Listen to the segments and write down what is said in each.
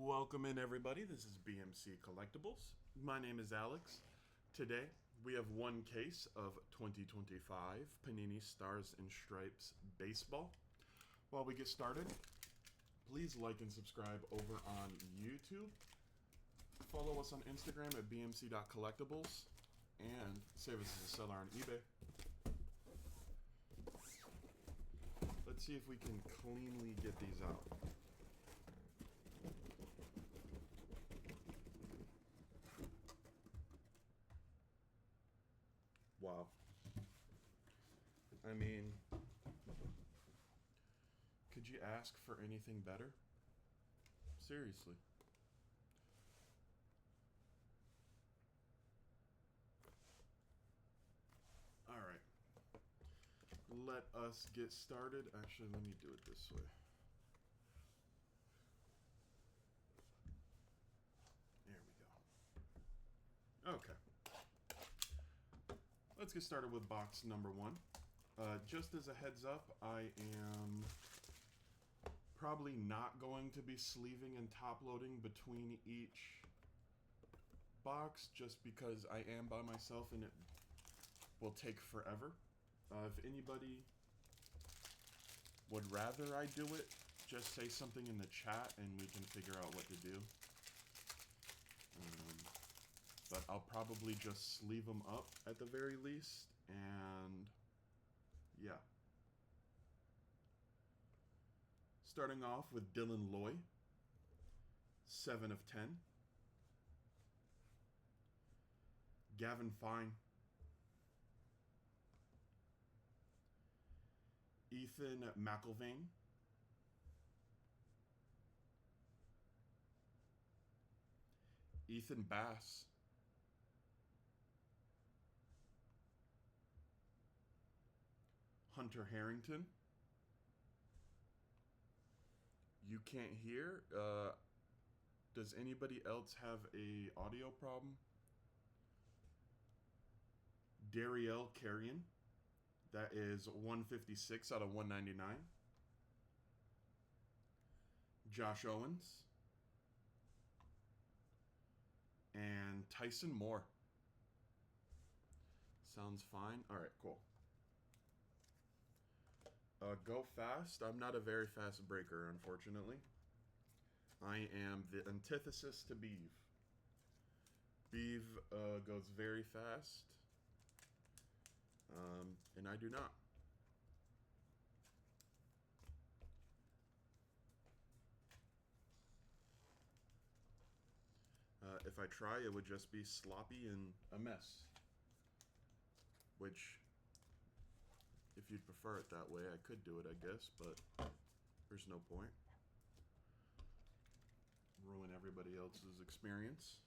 Welcome in, everybody. This is BMC Collectibles. My name is Alex. Today, we have one case of 2025 Panini Stars and Stripes Baseball. While we get started, please like and subscribe over on YouTube. Follow us on Instagram at bmc.collectibles and save us as a seller on eBay. Let's see if we can cleanly get these out. Wow. I mean, could you ask for anything better? Seriously. All right. Let us get started. Actually, let me do it this way. There we go. Okay. Let's get started with box number one. Just as a heads up, I am probably not going to be sleeving and top loading between each box just because I am by myself and it will take forever. If anybody would rather I do it, just say something in the chat and we can figure out what to do. But I'll probably just sleeve them up at the very least, and yeah. Starting off with Dylan Loy, 7 of 10. Gavin Fine. Ethan McIlvain. Ethan Bass. Hunter Harrington. You can't hear? Does anybody else have a audio problem? Dariel Carrion. That is 156 out of 199. Josh Owens. And Tyson Moore. Sounds fine. All right, cool. Go fast. I'm not a very fast breaker, unfortunately. I am the antithesis to Beeve. Beeve goes very fast, and I do not. If I try, it would just be sloppy and a mess, which, if you'd prefer it that way, I could do it, I guess, but there's no point. Ruin everybody else's experience.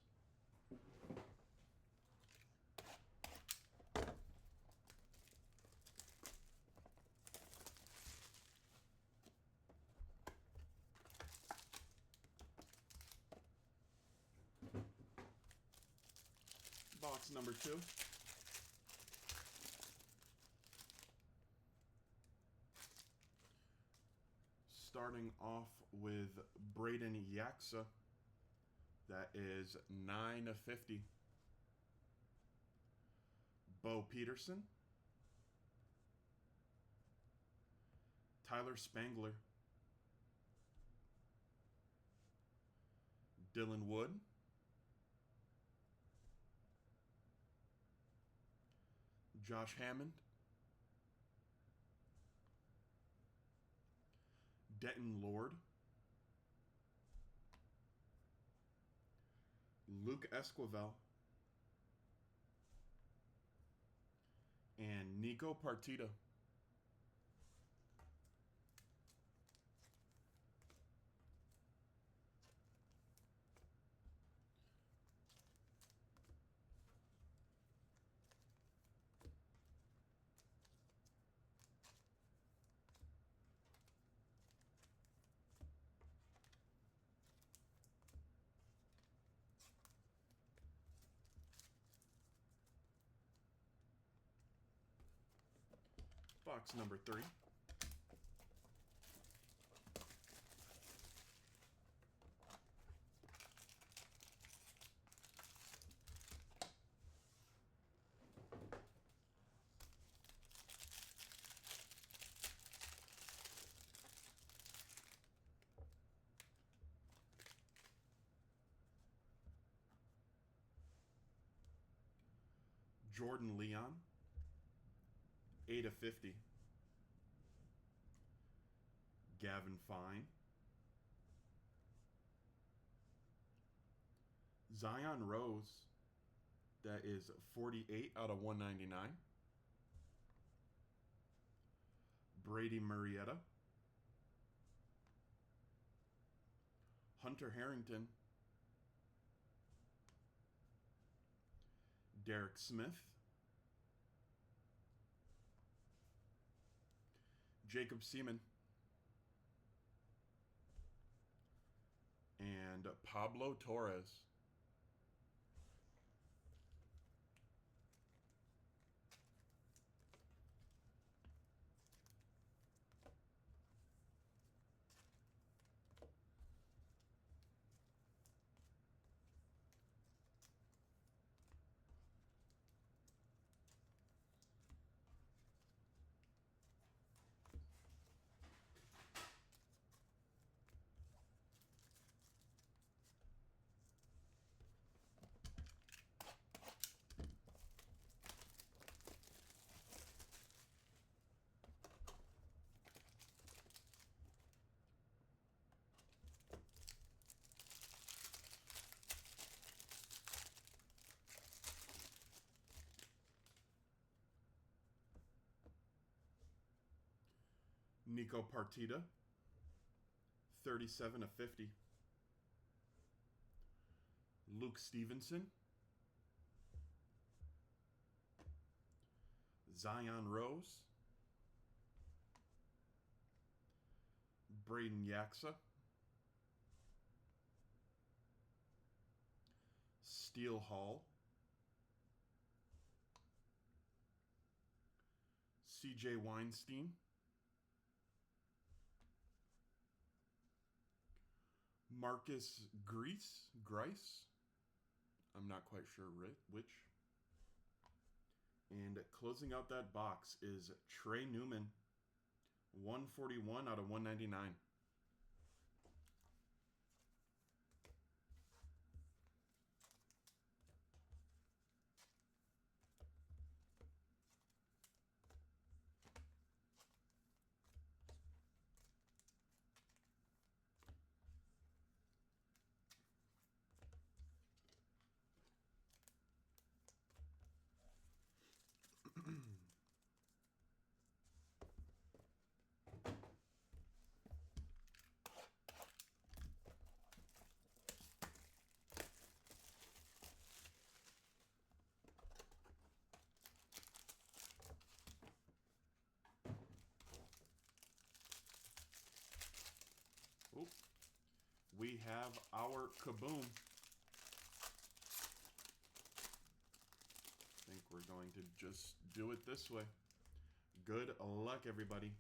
Box number 2. Starting off with Braden Yaksa. That is 9 of 50. Bo Peterson. Tyler Spangler. Dylan Wood. Josh Hammond. Denton Lord. Luke Esquivel. And Nico Partita. Box number 3. Jordan Leon, 8/50. Gavin Fine. Zion Rose, that is 48 out of 199. Brady Marietta. Hunter Harrington. Derek Smith. Jacob Seaman. And Pablo Torres. Nico Partita, 37/50. Luke Stevenson. Zion Rose. Braden Yaksa. Steele Hall. CJ Weinstein. Marcus Grice. I'm not quite sure which. And closing out that box is Trey Newman, 141 out of 199. Oh, we have our Kaboom. I think we're going to just do it this way. Good luck, everybody.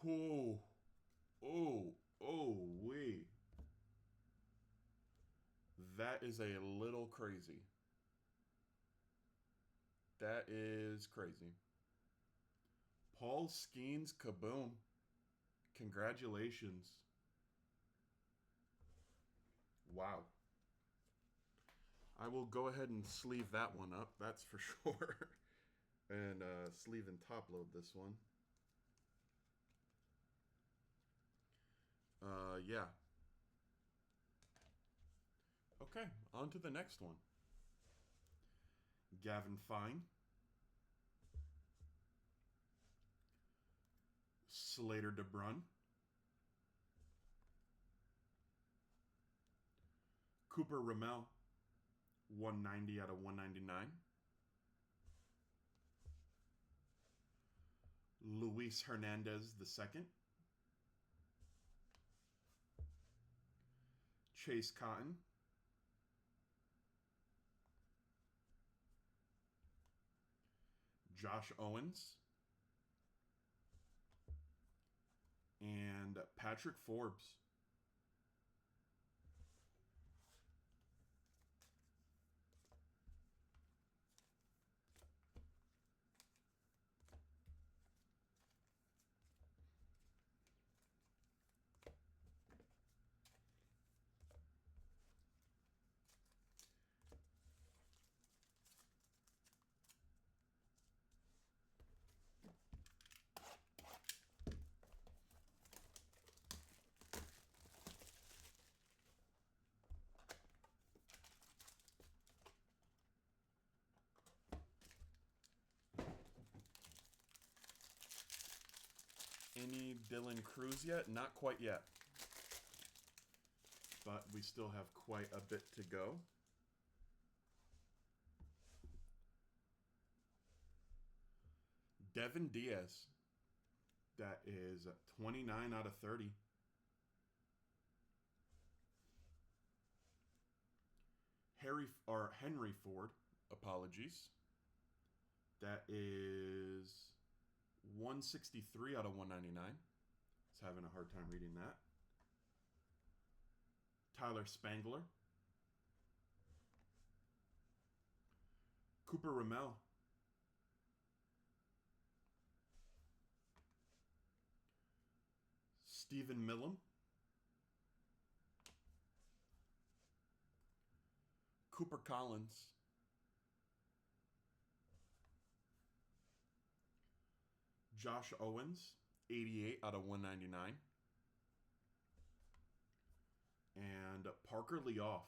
Oh, wait. That is a little crazy. That is crazy. Paul Skeens Kaboom. Congratulations. Wow. I will go ahead and sleeve that one up, that's for sure. And sleeve and top load this one. Yeah. Okay, on to the next one. Gavin Fine. Slater DeBrun. Cooper Ramel, 190 out of 199. Luis Hernandez II. Chase Cotton. Josh Owens. And Patrick Forbes. any Dylan Cruz yet? Not quite yet. But we still have quite a bit to go. Devin Diaz. That is 29 out of 30. Henry Ford, apologies. That is 163 out of 199. I was having a hard time reading that. Tyler Spangler. Cooper Ramel. Stephen Millam. Cooper Collins. Josh Owens, 88 out of 199. And Parker Leoff.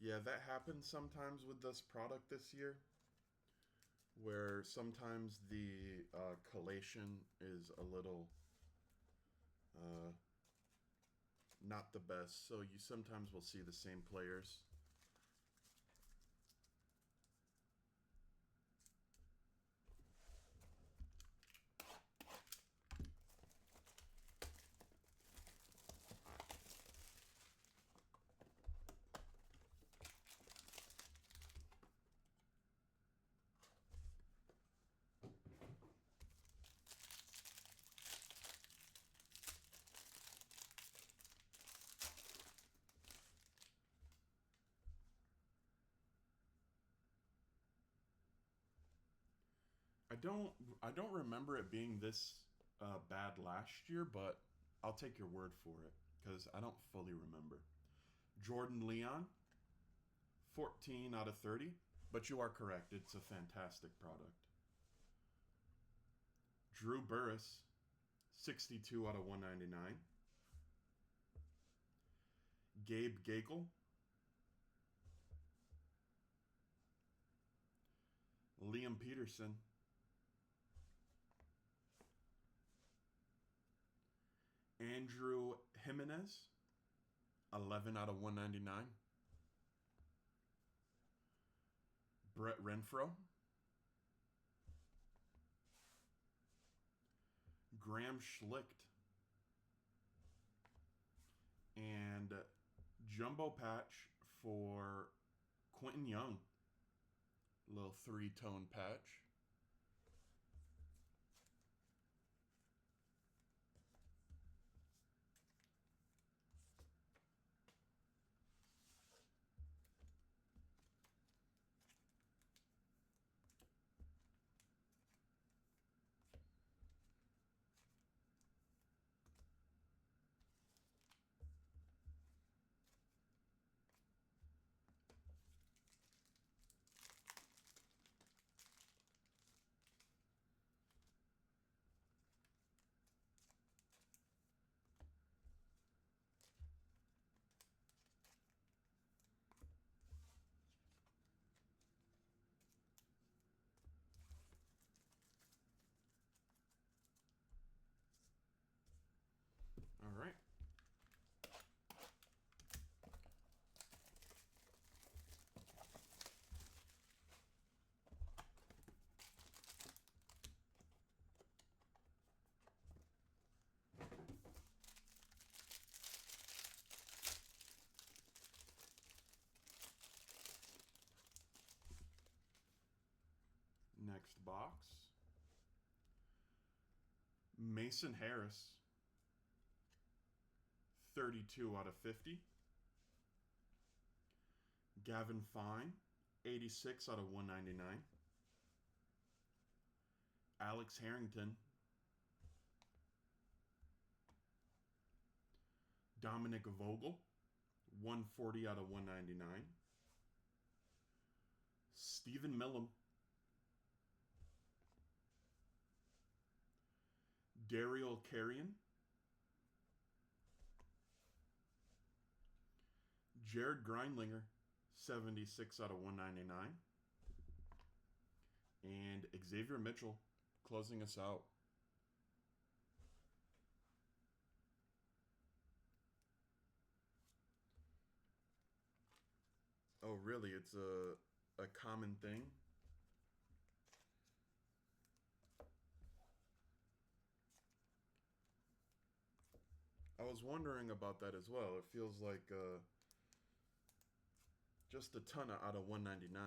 Yeah, that happens sometimes with this product this year, where sometimes the collation is a little not the best. So you sometimes will see the same players. I don't remember it being this bad last year, but I'll take your word for it because I don't fully remember. Jordan Leon, 14 out of 30, but you are correct. It's a fantastic product. Drew Burris, 62 out of 199. Gabe Gakel, Liam Peterson, Andrew Jimenez, 11 out of 199. Brett Renfro, Graham Schlicht, and Jumbo Patch for Quentin Young. Little three-tone patch. All right. Next box. Mason Harris, 32 out of 50. Gavin Fine, 86 out of 199. Alex Harrington. Dominic Vogel, 140 out of 199. Stephen Millam. Gariel Carrion, Jared Grindlinger, 76 out of 199. And Xavier Mitchell closing us out. Oh, really? It's a common thing? I was wondering about that as well. It feels like just a ton of out of 199.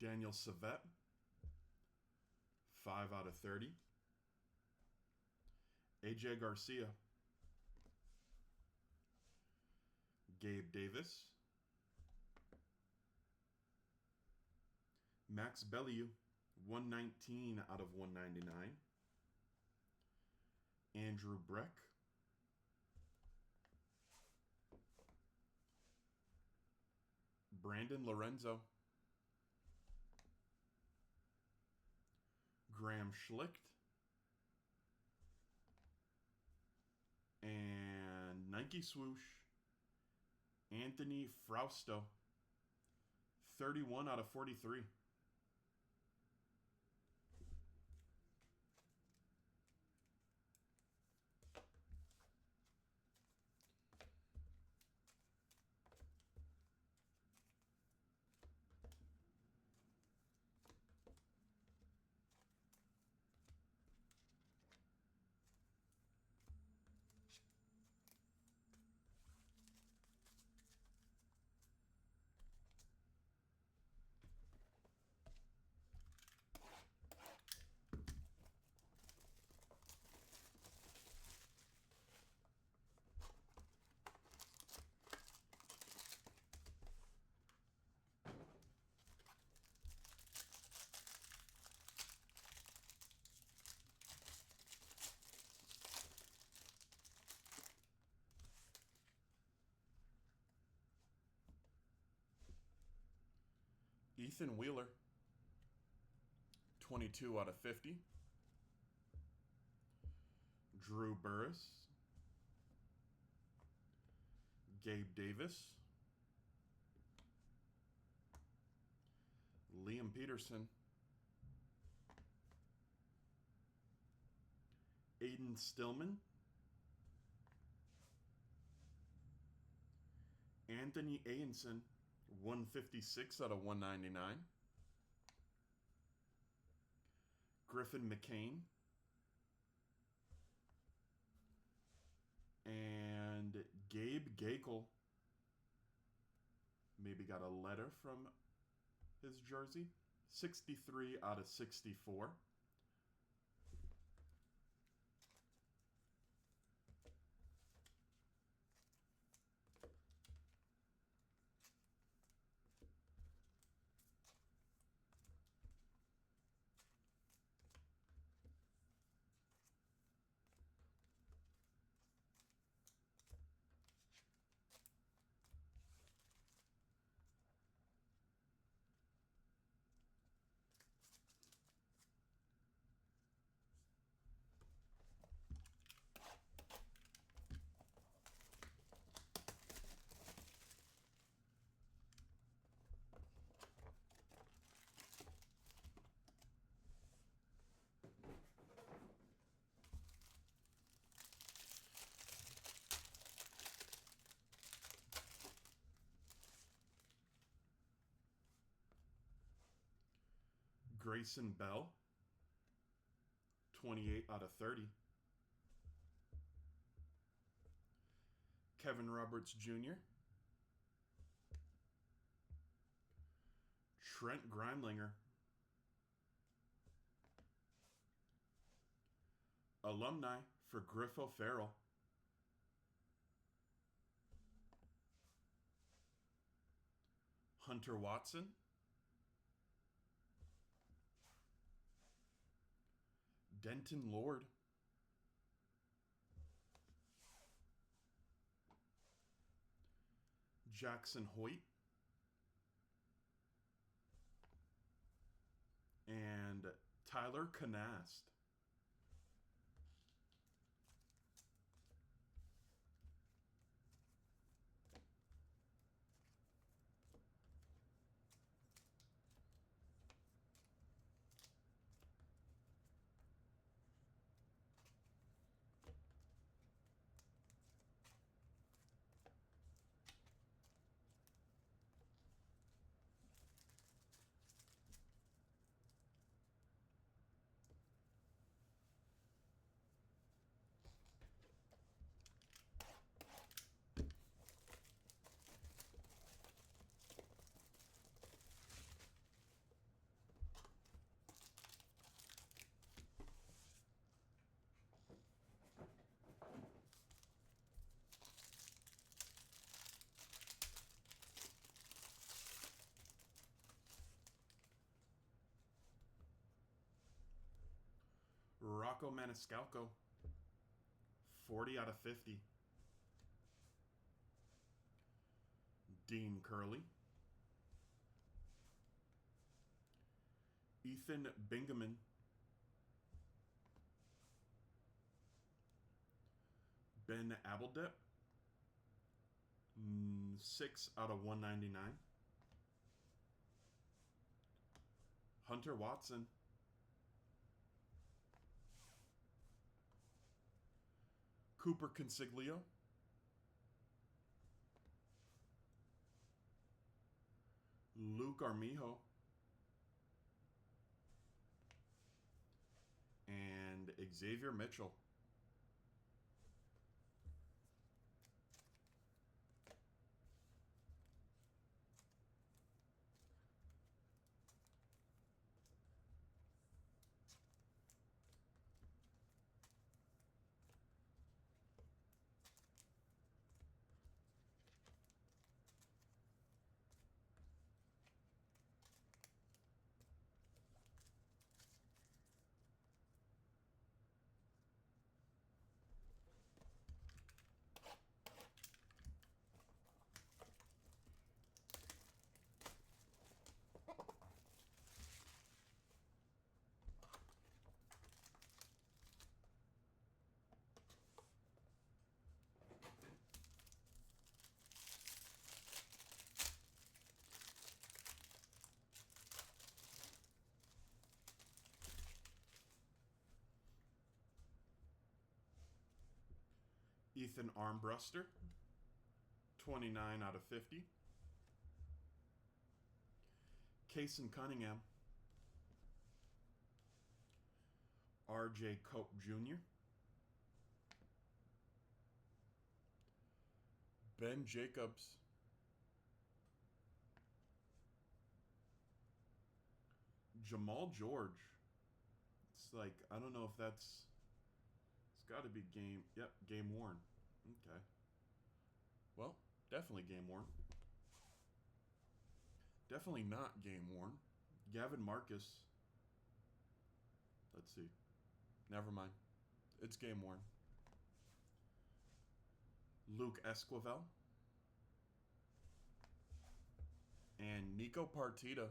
Daniel Savette, 5 out of 30. AJ Garcia, Gabe Davis, Max Bellieu, 119 out of 199. Andrew Breck, Brandon Lorenzo, Graham Schlicht, and Nike swoosh, Anthony Frausto, 31 out of 43. Ethan Wheeler, 22 out of 50. Drew Burris, Gabe Davis, Liam Peterson, Aiden Stillman, Anthony Ayenson, 156 out of 199. Griffin McCain, and Gabe Gakel. Maybe got a letter from his jersey. 63 out of 64. Grayson Bell, 28 out of 30. Kevin Roberts Jr., Trent Grindlinger, alumni for Griff O'Farrell, Hunter Watson, Denton Lord, Jackson Hoyt, and Tyler Canast. Rocco Maniscalco, 40 out of 50. Dean Curley, Ethan Bingaman, Ben Abeldep, 6 out of 199. Hunter Watson, Cooper Consiglio, Luke Armijo, and Xavier Mitchell. Ethan Armbruster, 29 out of 50. Kaysen Cunningham, R.J. Cope Jr., Ben Jacobs, Jamal George. It's like, I don't know if that's, it's got to be game, yep, game worn. Okay. Well, definitely game worn. Definitely not game worn. Gavin Marcus. Let's see. Never mind. It's game worn. Luke Esquivel. And Nico Partita.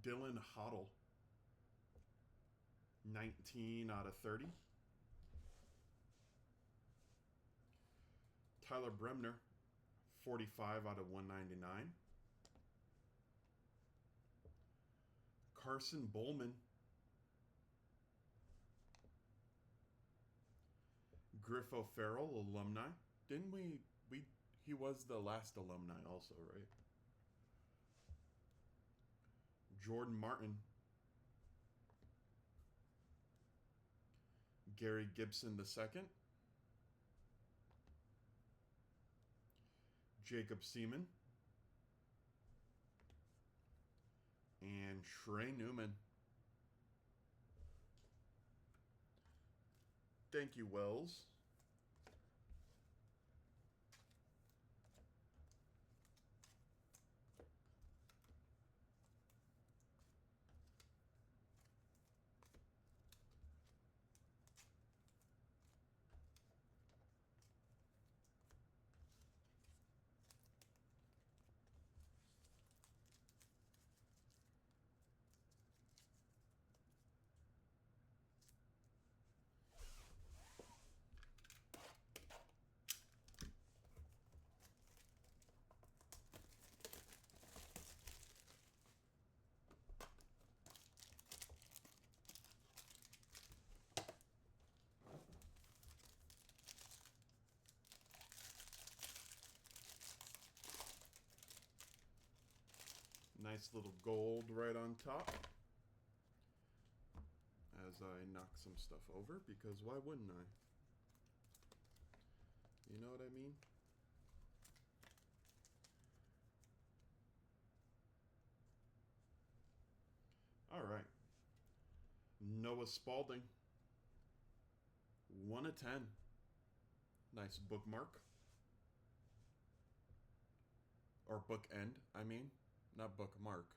Dylan Hoddle, 19 out of 30. Tyler Bremner, 45 out of 199. Carson Bowman, Griffo Farrell, alumni. Didn't we he was the last alumni also, right? Jordan Martin, Gary Gibson II, Jacob Seaman, and Trey Newman. Thank you, Wells. Nice little gold right on top. As I knock some stuff over, because why wouldn't I? You know what I mean? All right. Noah Spalding, 1 of 10. Nice bookmark. Or bookend, I mean. Not bookmark.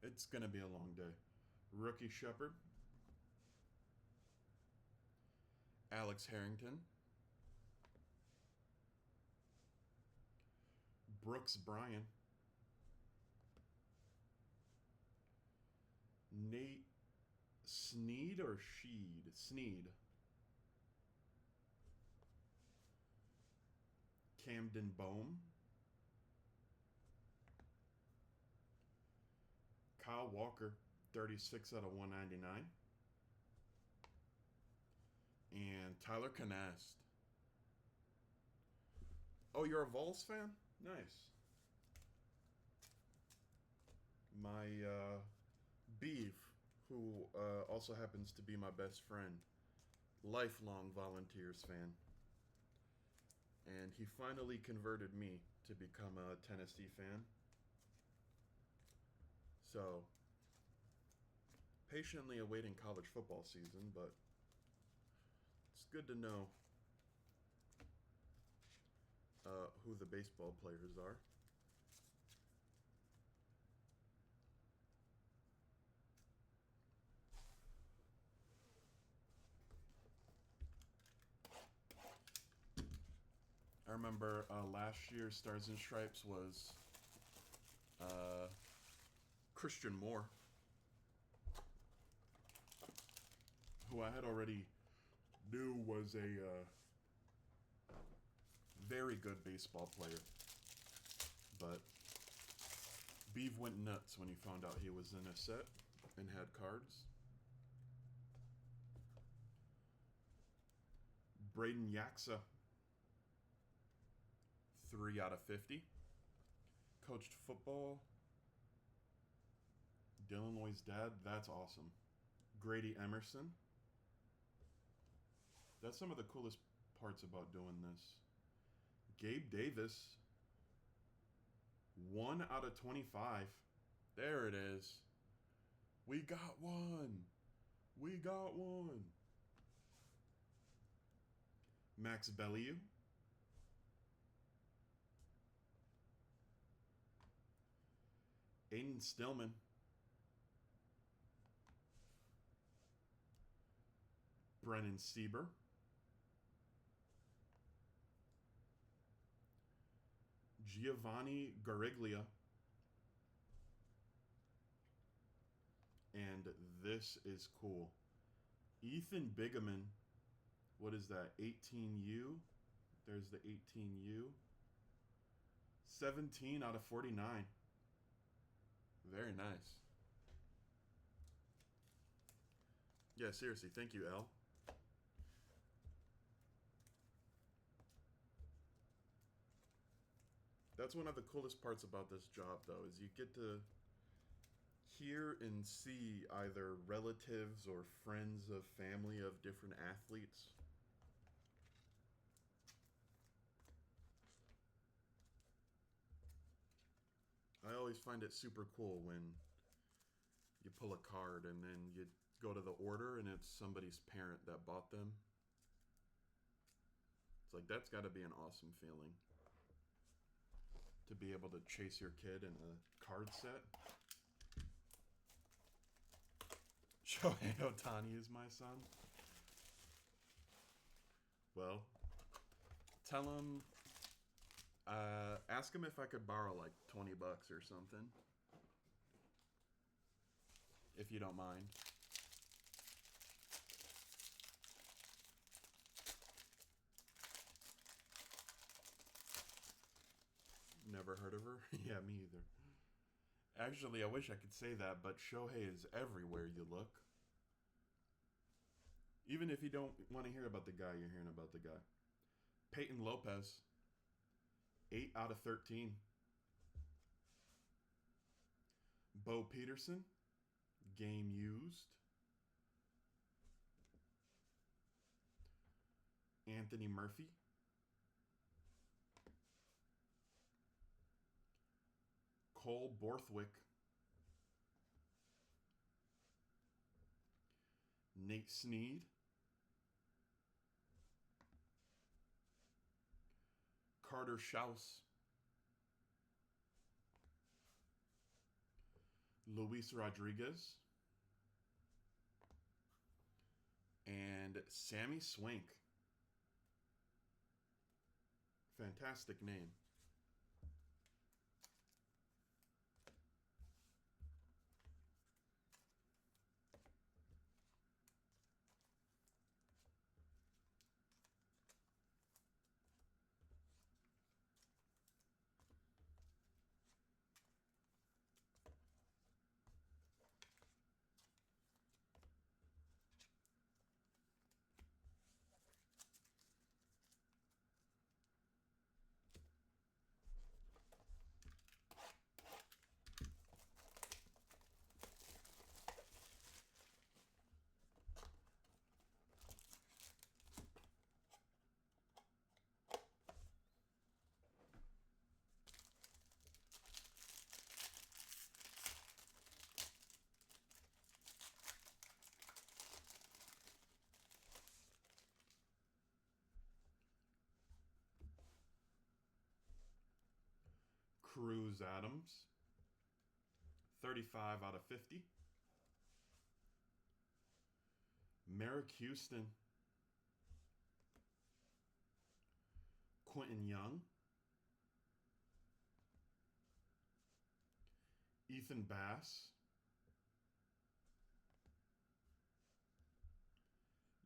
It's going to be a long day. Rookie Shepherd, Alex Harrington, Brooks Bryan, Nate Sneed or Sheed? Sneed. Camden Bohm, Kyle Walker, 36 out of 199. And Tyler Canast. Oh, you're a Vols fan? Nice. My Beef, who also happens to be my best friend, lifelong Volunteers fan. And he finally converted me to become a Tennessee fan. So, patiently awaiting college football season, but it's good to know who the baseball players are. I remember last year's Stars and Stripes was Christian Moore, who I had already knew was a very good baseball player. But Beeve went nuts when he found out he was in a set and had cards. Braden Yaksa, 3 out of 50. Coached football. Dylan Loy's dad, that's awesome. Grady Emerson. That's some of the coolest parts about doing this. Gabe Davis, 1 out of 25. There it is. We got one. We got one. Max Bellew. Aiden Stillman. Brennan Sieber. Giovanni Gariglia. And this is cool. Ethan Bigeman. What is that? 18U. There's the 18U. 17 out of 49. Very nice. Yeah, seriously. Thank you, L. That's one of the coolest parts about this job, though, is you get to hear and see either relatives or friends of family of different athletes. I always find it super cool when you pull a card and then you go to the order and it's somebody's parent that bought them. It's like, that's got to be an awesome feeling. To be able to chase your kid in a card set. Shohei Ohtani is my son. Well, tell him, ask him if I could borrow like $20 or something. If you don't mind. Never heard of her? Yeah, me either. Actually, I wish I could say that, but Shohei is everywhere you look. Even if you don't want to hear about the guy, you're hearing about the guy. Peyton Lopez, 8 out of 13. Bo Peterson, game used. Anthony Murphy. Cole Borthwick. Nate Snead. Carter Schaus. Luis Rodriguez. And Sammy Swank. Fantastic name. Cruz Adams, 35 out of 50. Merrick Houston. Quentin Young. Ethan Bass.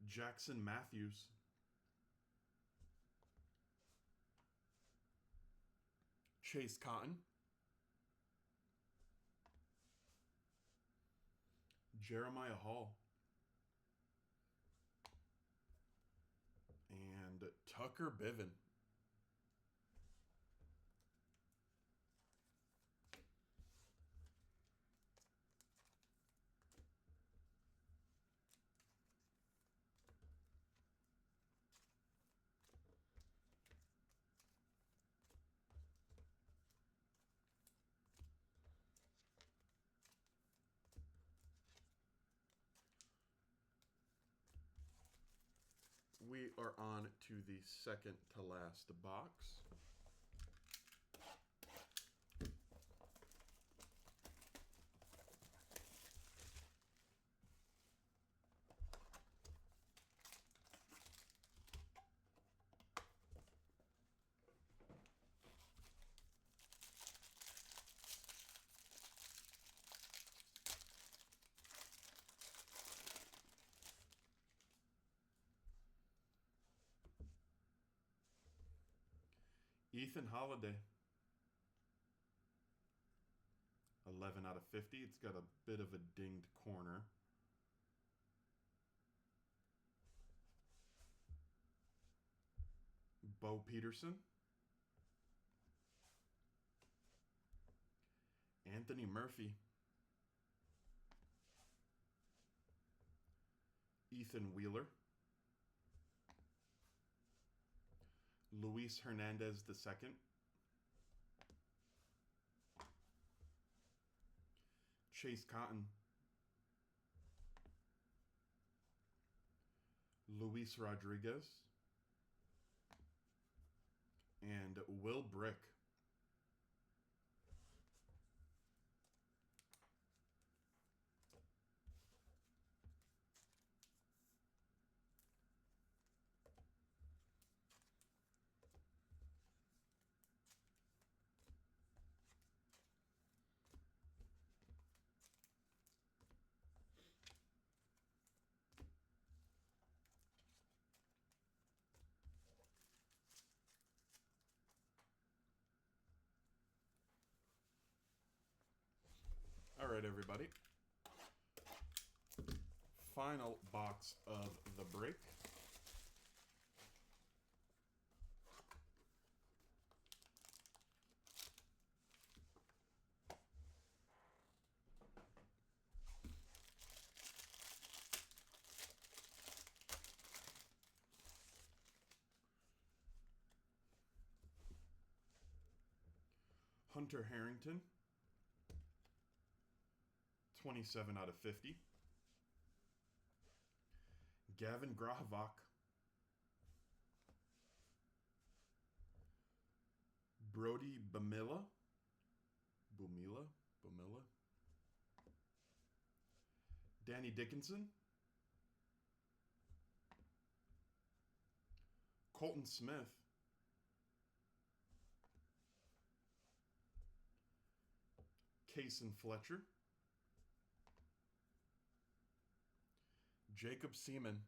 Jackson Matthews. Chase Cotton. Jeremiah Hall. And Tucker Biven. We are on to the second to last box. Ethan Holiday, 11 out of 50. It's got a bit of a dinged corner. Bo Peterson. Anthony Murphy. Ethan Wheeler. Luis Hernandez II. Chase Cotton. Luis Rodriguez. And Will Brick. All right, everybody. Final box of the break. Hunter Harrington, 27 out of 50. Gavin Grahavok. Brody Bumila. Danny Dickinson. Colton Smith. Kason Fletcher. Jacob Seaman.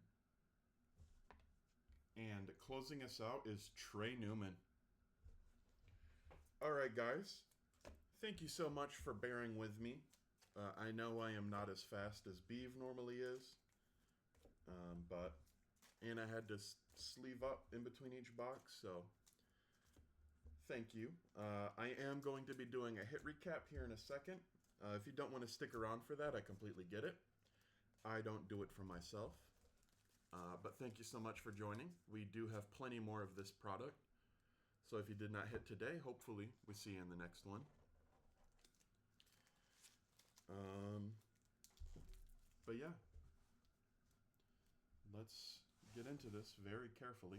And closing us out is Trey Newman. All right, guys. Thank you so much for bearing with me. I know I am not as fast as Beeve normally is. And I had to sleeve up in between each box, so thank you. I am going to be doing a hit recap here in a second. If you don't want to stick around for that, I completely get it. I don't do it for myself. But thank you so much for joining. We do have plenty more of this product. So if you did not hit today, hopefully we see you in the next one. But yeah, let's get into this very carefully.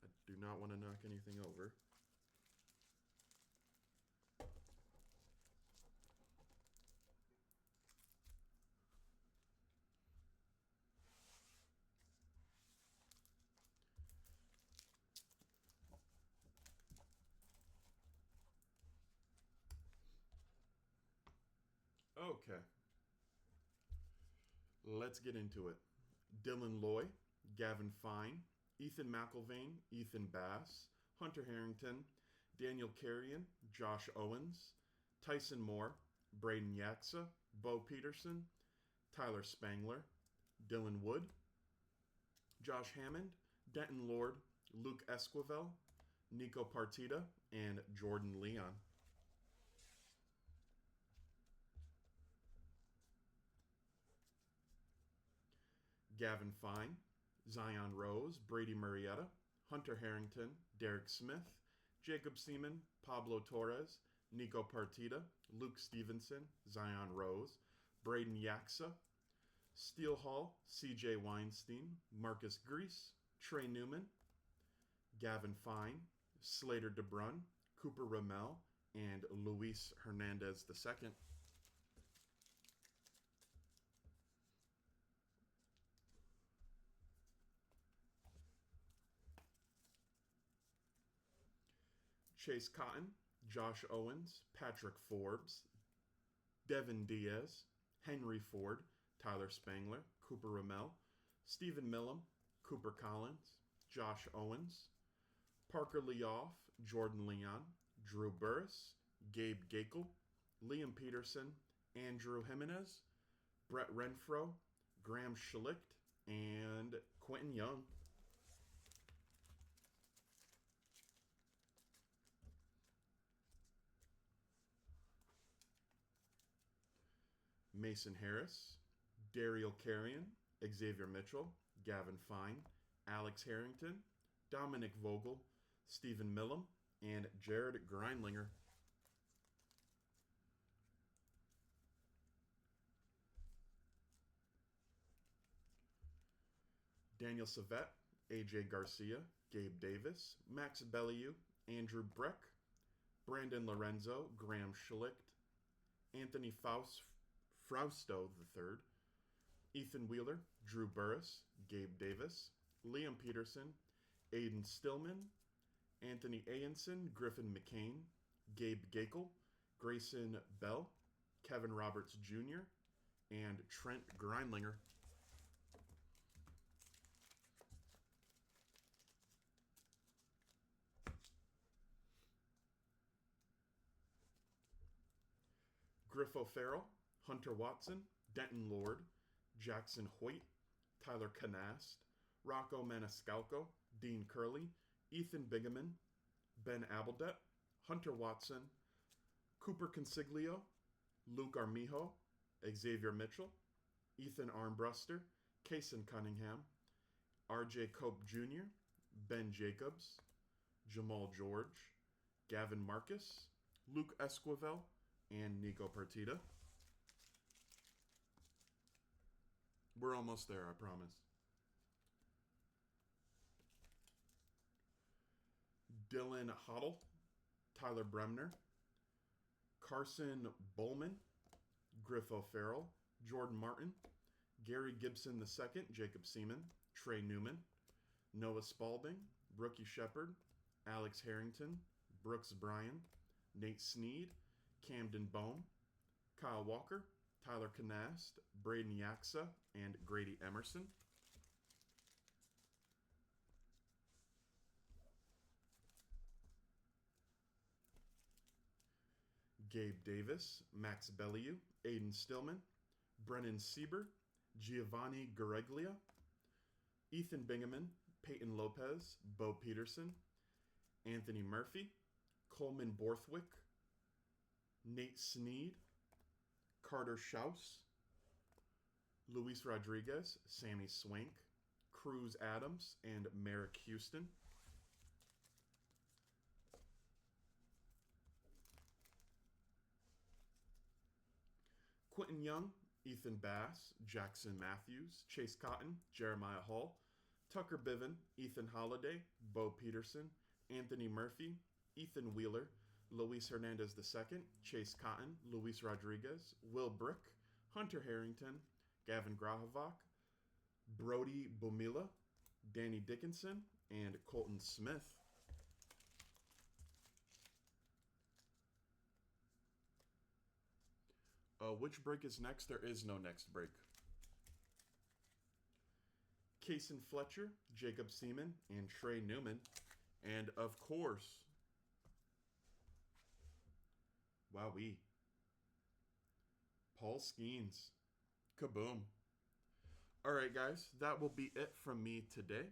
I do not want to knock anything over. Okay. Let's get into it. Dylan Loy, Gavin Fine, Ethan McIlvain, Ethan Bass, Hunter Harrington, Daniel Carrion, Josh Owens, Tyson Moore, Braden Yaksa, Bo Peterson, Tyler Spangler, Dylan Wood, Josh Hammond, Denton Lord, Luke Esquivel, Nico Partita, and Jordan Leon. Gavin Fine, Zion Rose, Brady Murrieta, Hunter Harrington, Derek Smith, Jacob Seaman, Pablo Torres, Nico Partita, Luke Stevenson, Zion Rose, Braden Yaksa, Steele Hall, CJ Weinstein, Marcus Grease, Trey Newman, Gavin Fine, Slater DeBrun, Cooper Ramel, and Luis Hernandez II. Chase Cotton, Josh Owens, Patrick Forbes, Devin Diaz, Henry Ford, Tyler Spangler, Cooper Ramel, Stephen Millam, Cooper Collins, Josh Owens, Parker Leoff, Jordan Leon, Drew Burris, Gabe Gakel, Liam Peterson, Andrew Jimenez, Brett Renfro, Graham Schlicht, and Quentin Young. Mason Harris, Daryl Carrion, Xavier Mitchell, Gavin Fine, Alex Harrington, Dominic Vogel, Stephen Millam, and Jared Greinlinger. Daniel Savette, AJ Garcia, Gabe Davis, Max Bellew, Andrew Breck, Brandon Lorenzo, Graham Schlicht, Anthony Frausto III, Ethan Wheeler, Drew Burris, Gabe Davis, Liam Peterson, Aiden Stillman, Anthony Ayenson, Griffin McCain, Gabe Gakel, Grayson Bell, Kevin Roberts Jr., and Trent Greinlinger. Griffo Farrell, Hunter Watson, Denton Lord, Jackson Hoyt, Tyler Canast, Rocco Maniscalco, Dean Curley, Ethan Bigeman, Ben Abeldet, Hunter Watson, Cooper Consiglio, Luke Armijo, Xavier Mitchell, Ethan Armbruster, Kaysen Cunningham, RJ Cope Jr., Ben Jacobs, Jamal George, Gavin Marcus, Luke Esquivel, and Nico Partita. We're almost there, I promise. Dylan Hoddle, Tyler Bremner, Carson Bowman, Griffo Farrell, Jordan Martin, Gary Gibson II, Jacob Seaman, Trey Newman, Noah Spalding, Brookie Shepard, Alex Harrington, Brooks Bryan, Nate Sneed, Camden Bohm, Kyle Walker, Tyler Canast, Braden Yaksa, and Grady Emerson. Gabe Davis, Max Bellew, Aiden Stillman, Brennan Sieber, Giovanni Gareglia, Ethan Bingaman, Peyton Lopez, Bo Peterson, Anthony Murphy, Coleman Borthwick, Nate Sneed, Carter Schaus, Luis Rodriguez, Sammy Swank, Cruz Adams, and Merrick Houston. Quentin Young, Ethan Bass, Jackson Matthews, Chase Cotton, Jeremiah Hall, Tucker Biven, Ethan Holiday, Bo Peterson, Anthony Murphy, Ethan Wheeler, Luis Hernandez II, Chase Cotton, Luis Rodriguez, Will Brick, Hunter Harrington, Gavin Grahovac, Brody Bumila, Danny Dickinson, and Colton Smith. Which break is next? There is no next break. Kaysen Fletcher, Jacob Seaman, and Trey Newman. And of course, wowee, Paul Skeens. Kaboom. All right, guys, that will be it from me today.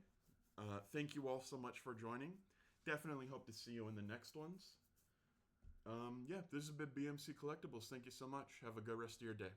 Thank you all so much for joining. Definitely hope to see you in the next ones. Yeah, this has been BMC Collectibles. Thank you so much. Have a good rest of your day.